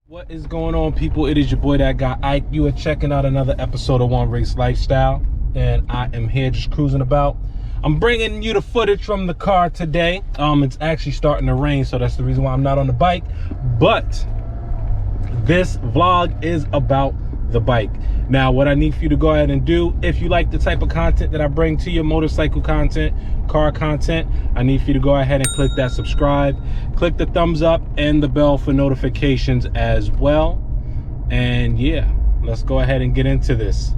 What is going on, people? It is your boy, that guy Ike. You are checking out another episode of One Race Lifestyle, and I am here just cruising about. I'm bringing you the footage from the car today. It's actually starting to rain, so that's the reason why I'm not on the bike, but this vlog is about the bike. Now, what I need for you to go ahead and do, if you like the type of content that I bring to you, motorcycle content, car content, I need for you to go ahead and click that subscribe, click the thumbs up and the bell for notifications as well. And yeah, let's go ahead and get into this.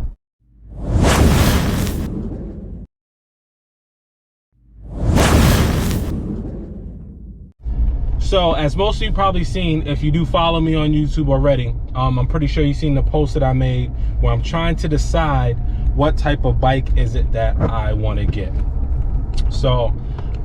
So, as most of you probably seen, if you do follow me on YouTube already, I'm pretty sure you've seen the post that I made where I'm trying to decide what type of bike is it that I want to get. So,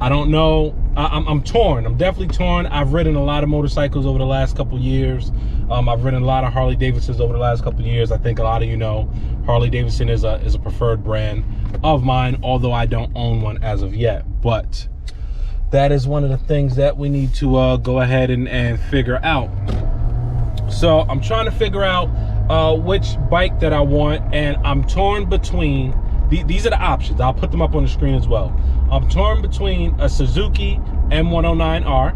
I don't know. I'm torn. I'm definitely torn. I've ridden a lot of motorcycles over the last couple years. I've ridden a lot of Harley Davidsons over the last couple years. I think a lot of you know Harley Davidson is a preferred brand of mine, although I don't own one as of yet. But that is one of the things that we need to go ahead and figure out. So I'm trying to figure out which bike that I want, and I'm torn between these are the options. I'll put them up on the screen as well. I'm torn between a Suzuki M109r.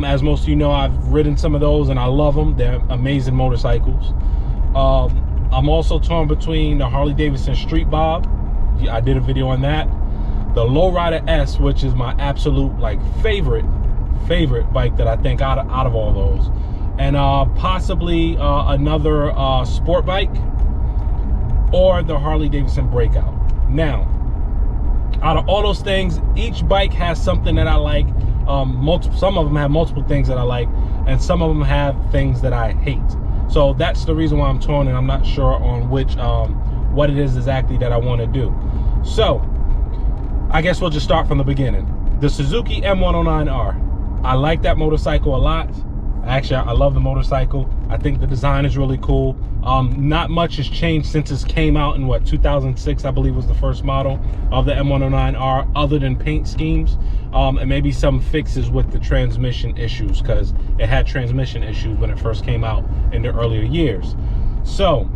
As most of you know, I've ridden some of those and I love them. They're amazing motorcycles. I'm also torn between the Harley Davidson Street Bob. I did a video on that. The Lowrider S, which is my absolute favorite bike that I think out of all those, and possibly another sport bike or the Harley Davidson Breakout. Now, out of all those things, each bike has something that I like. Some of them have multiple things that I like, and some of them have things that I hate. So that's the reason why I'm torn, and I'm not sure on which what it is exactly that I want to do. So I guess we'll just start from the beginning. The Suzuki M109r. I like that motorcycle a lot. Actually, I love the motorcycle. I think the design is really cool. Not much has changed since it came out in 2006, I believe was the first model of the M109r, other than paint schemes and maybe some fixes with the transmission issues, because it had transmission issues when it first came out in the earlier years. So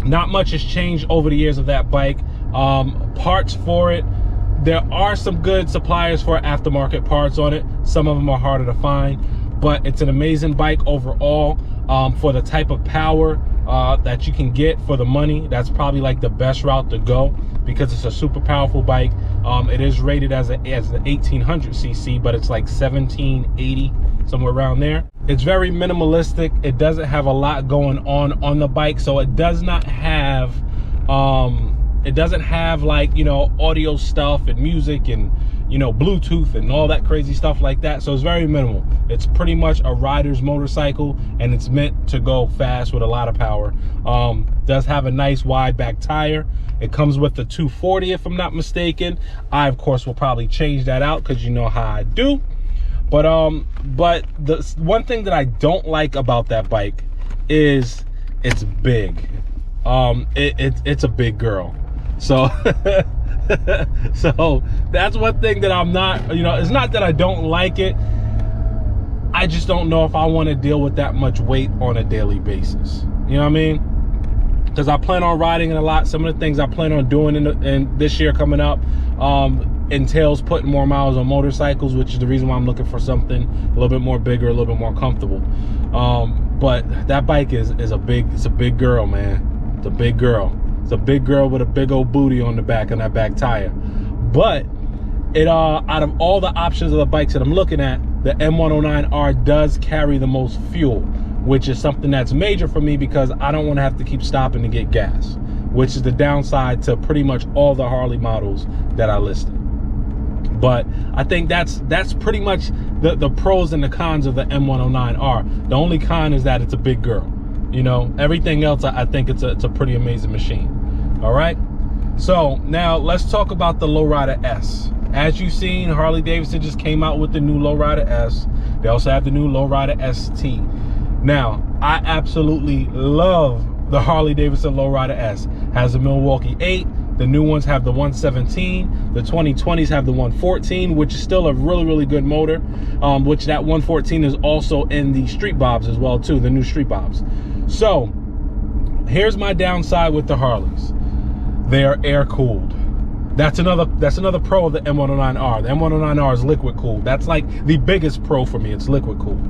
not much has changed over the years of that bike. Parts for it, there are some good suppliers for aftermarket parts on it. Some of them are harder to find, but it's an amazing bike overall. For the type of power that you can get for the money, that's probably the best route to go, because it's a super powerful bike. It is rated as the 1800cc, but it's 1780, somewhere around there. It's very minimalistic. It doesn't have a lot going on the bike, so it does not have audio stuff and music and Bluetooth and all that crazy stuff like that. So it's very minimal. It's pretty much a rider's motorcycle, and it's meant to go fast with a lot of power. Does have a nice wide back tire. It comes with the 240 if I'm not mistaken. I of course will probably change that out, because you know how I do. But the one thing that I don't like about that bike is it's big. It's a big girl. So so that's one thing that I'm not, it's not that I don't like it, I just don't know if I want to deal with that much weight on a daily basis. You know what I mean? Because I plan on riding it a lot. Some of the things I plan on doing in this year coming up entails putting more miles on motorcycles, which is the reason why I'm looking for something a little bit more bigger, a little bit more comfortable. But that bike is a big girl, man. It's a big girl. It's a big girl with a big old booty on the back and that back tire. But it out of all the options of the bikes that I'm looking at, the M109r does carry the most fuel, which is something that's major for me, because I don't want to have to keep stopping to get gas, which is the downside to pretty much all the Harley models that I listed. But I think that's pretty much the pros and the cons of the M109r. The only con is that it's a big girl. Everything else, I think it's a pretty amazing machine. All right, so now let's talk about the Lowrider S. As you've seen, Harley Davidson just came out with the new Lowrider S. They also have the new Lowrider ST. Now, I absolutely love the Harley Davidson Lowrider S. Has a Milwaukee 8, The new ones have the 117. The 2020s have the 114, which is still a really, really good motor. Which that 114 is also in the Street Bobs as well too, the new Street Bobs. So here's my downside with the Harleys. They are air cooled. That's another pro of the M109R. The M109R is liquid cooled. That's like the biggest pro for me. It's liquid cooled.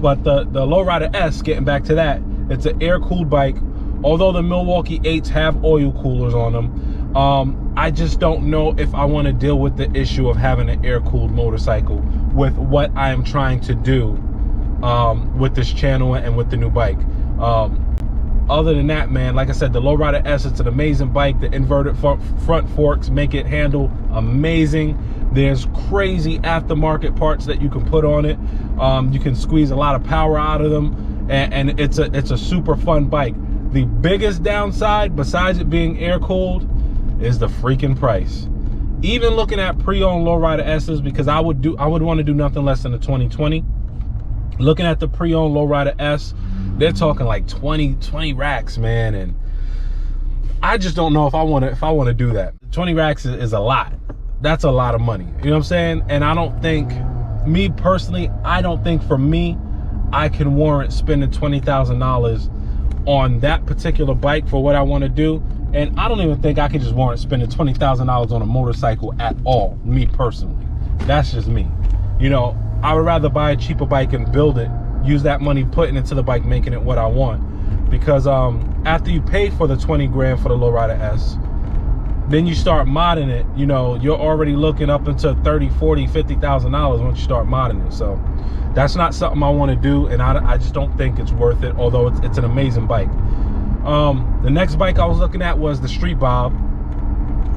But the Lowrider S, getting back to that, it's an air cooled bike. Although the Milwaukee 8s have oil coolers on them, I just don't know if I want to deal with the issue of having an air cooled motorcycle with what I am trying to do with this channel and with the new bike. Other than that, man, like I said, the Lowrider S, it's an amazing bike. The inverted front forks make it handle amazing. There's crazy aftermarket parts that you can put on it. You can squeeze a lot of power out of them, and it's a super fun bike. The biggest downside, besides it being air cooled, is the freaking price. Even looking at pre-owned Lowrider S's, because I would want to do nothing less than a 2020. Looking at the pre-owned Lowrider S, they're talking like 20 racks, man, and I just don't know if I want to do that. 20 racks is a lot. That's a lot of money. You know what I'm saying? And I don't think, me personally, I don't think for me, I can warrant spending $20,000 on that particular bike for what I want to do. And I don't even think I can just warrant spending $20,000 on a motorcycle at all, me personally. That's just me. You know, I would rather buy a cheaper bike and build it, use that money putting into the bike, making it what I want. Because after you pay for the 20 grand for the Lowrider S, then you start modding it, you know, you're already looking up into $30,000, $40,000, $50,000 once you start modding it. So that's not something I want to do, and I just don't think it's worth it, although it's an amazing bike. The next bike I was looking at was the Street Bob.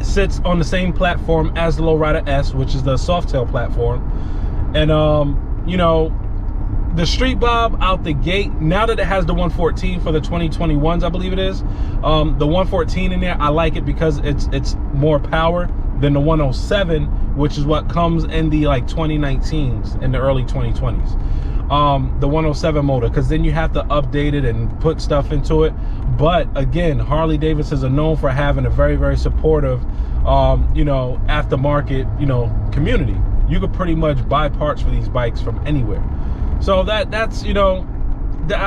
It sits on the same platform as the Lowrider S, which is the Softail platform. And you know, the Street Bob out the gate, now that it has the 114 for the 2021s, I believe it is, the 114 in there, I like it because it's more power than the 107, which is what comes in the like 2019s and the early 2020s. The 107 motor, because then you have to update it and put stuff into it. But again, Harley Davidsons are known for having a very, very supportive you know, aftermarket, you know, community. You could pretty much buy parts for these bikes from anywhere. So that's, you know,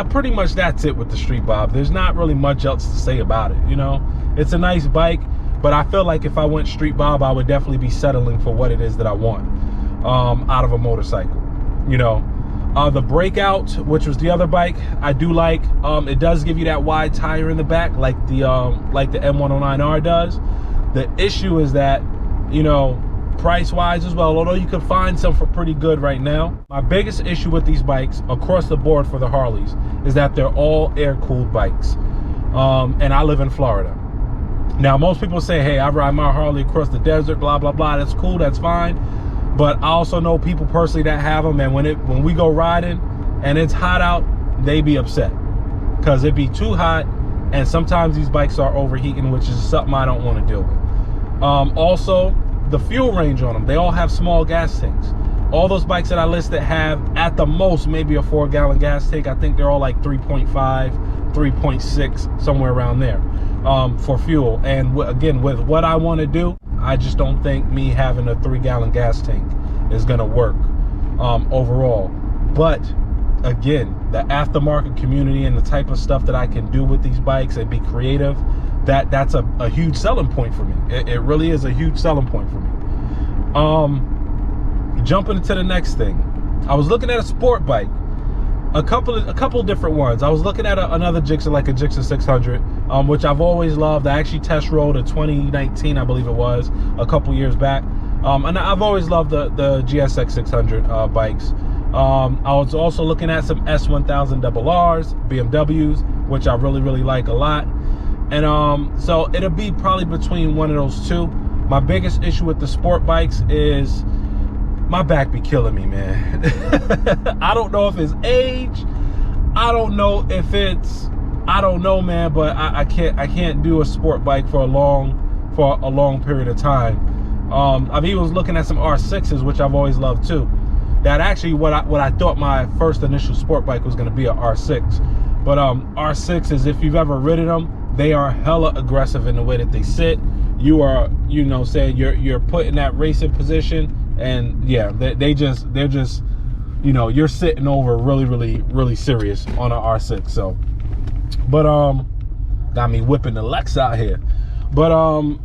pretty much that's it with the Street Bob. There's not really much else to say about it, you know. It's a nice bike, but I feel like if I went Street Bob, I would definitely be settling for what it is that I want out of a motorcycle, you know. The Breakout, which was the other bike, I do like. It does give you that wide tire in the back, like the M109R does. The issue is that, you know, price-wise as well, although you can find some for pretty good right now. My biggest issue with these bikes across the board for the Harleys is that they're all air-cooled bikes. And I live in Florida. Now, most people say, hey, I ride my Harley across the desert, blah, blah, blah. That's cool, that's fine. But I also know people personally that have them, and when we go riding and it's hot out, they be upset because it be too hot, and sometimes these bikes are overheating, which is something I don't want to deal with. Also, the fuel range on them, they all have small gas tanks. All those bikes that I listed have at the most maybe a 4-gallon gas tank. I think they're all like 3.5, 3.6, somewhere around there for fuel. And again, with what I want to do, I just don't think me having a 3-gallon gas tank is gonna work overall. But again, the aftermarket community and the type of stuff that I can do with these bikes and be creative, that's a huge selling point for me. It really is a huge selling point for me. Jumping into the next thing, I was looking at a sport bike, a couple different ones. I was looking at another Gixxer, like a Gixxer 600, which I've always loved. I actually test rode a 2019, I believe it was, a couple years back, and I've always loved the GSX 600 bikes. I was also looking at some S1000RRs, BMWs, which I really like a lot. And so it'll be probably between one of those two. My biggest issue with the sport bikes is my back be killing me, man. I don't know if it's age. I don't know if it's, I don't know, man, but I can't do a sport bike for a long period of time. I've even was looking at some R6s, which I've always loved too. That actually what I thought my first initial sport bike was going to be a R6. But R6s, if you've ever ridden them, They are hella aggressive in the way that they sit. You are, you know, saying you're put in that racing position, and yeah, they're just, you know, you're sitting over really serious on an R6. So, but got me whipping the Lex out here. But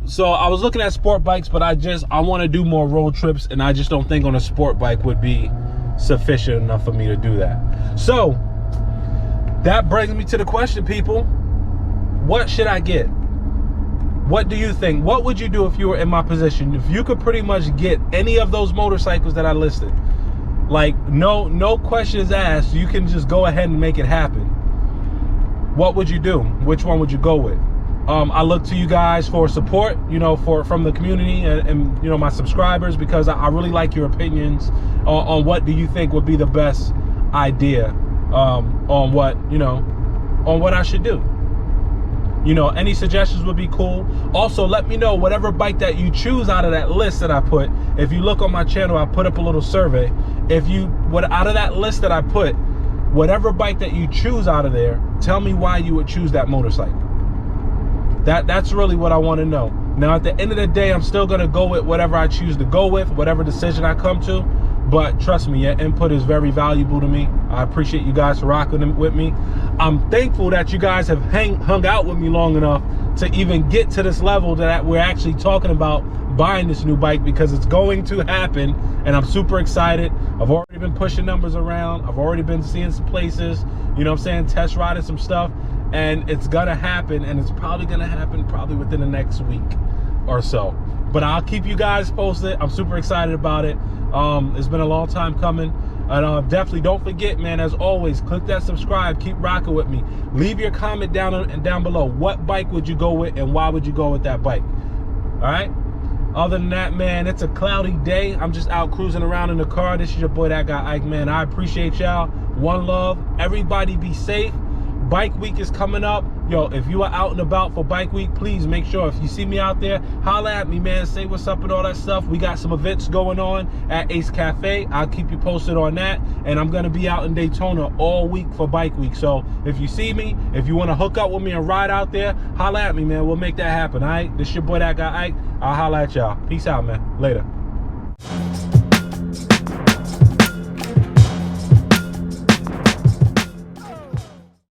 so I was looking at sport bikes, but I want to do more road trips, and I just don't think on a sport bike would be sufficient enough for me to do that. So that brings me to the question, people. What should I get? What do you think? What would you do if you were in my position? If you could pretty much get any of those motorcycles that I listed, like no questions asked, you can just go ahead and make it happen. What would you do? Which one would you go with? I look to you guys for support, you know, from the community and you know, my subscribers, because I really like your opinions on what do you think would be the best idea on what, you know, on what I should do. You know, any suggestions would be cool. Also, let me know whatever bike that you choose out of that list that I put. If you look on my channel, I put up a little survey. Out of that list that I put, whatever bike that you choose out of there, tell me why you would choose that motorcycle. That's really what I want to know. Now, at the end of the day, I'm still going to go with whatever I choose to go with, whatever decision I come to. But trust me, your input is very valuable to me. I appreciate you guys for rocking with me. I'm thankful that you guys have hung out with me long enough to even get to this level that we're actually talking about buying this new bike, because it's going to happen, and I'm super excited. I've already been pushing numbers around. I've already been seeing some places, you know what I'm saying, test riding some stuff, and it's gonna happen, and it's probably gonna happen within the next week or so. But I'll keep you guys posted. I'm super excited about it. It's been a long time coming. And definitely don't forget, man, as always, click that subscribe, keep rocking with me. Leave your comment down below. What bike would you go with, and why would you go with that bike? All right? Other than that, man, it's a cloudy day. I'm just out cruising around in the car. This is your boy, that guy Ike, man. I appreciate y'all. One love. Everybody be safe. Bike week is coming up. Yo, if you are out and about for bike week, please make sure, if you see me out there, holla at me, man. Say what's up and all that stuff. We got some events going on at Ace Cafe. I'll keep you posted on that. And I'm going to be out in Daytona all week for bike week. So if you see me, if you want to hook up with me and ride out there, holla at me, man. We'll make that happen, all right? This is your boy, that guy Ike. I'll holla at y'all. Peace out, man. Later.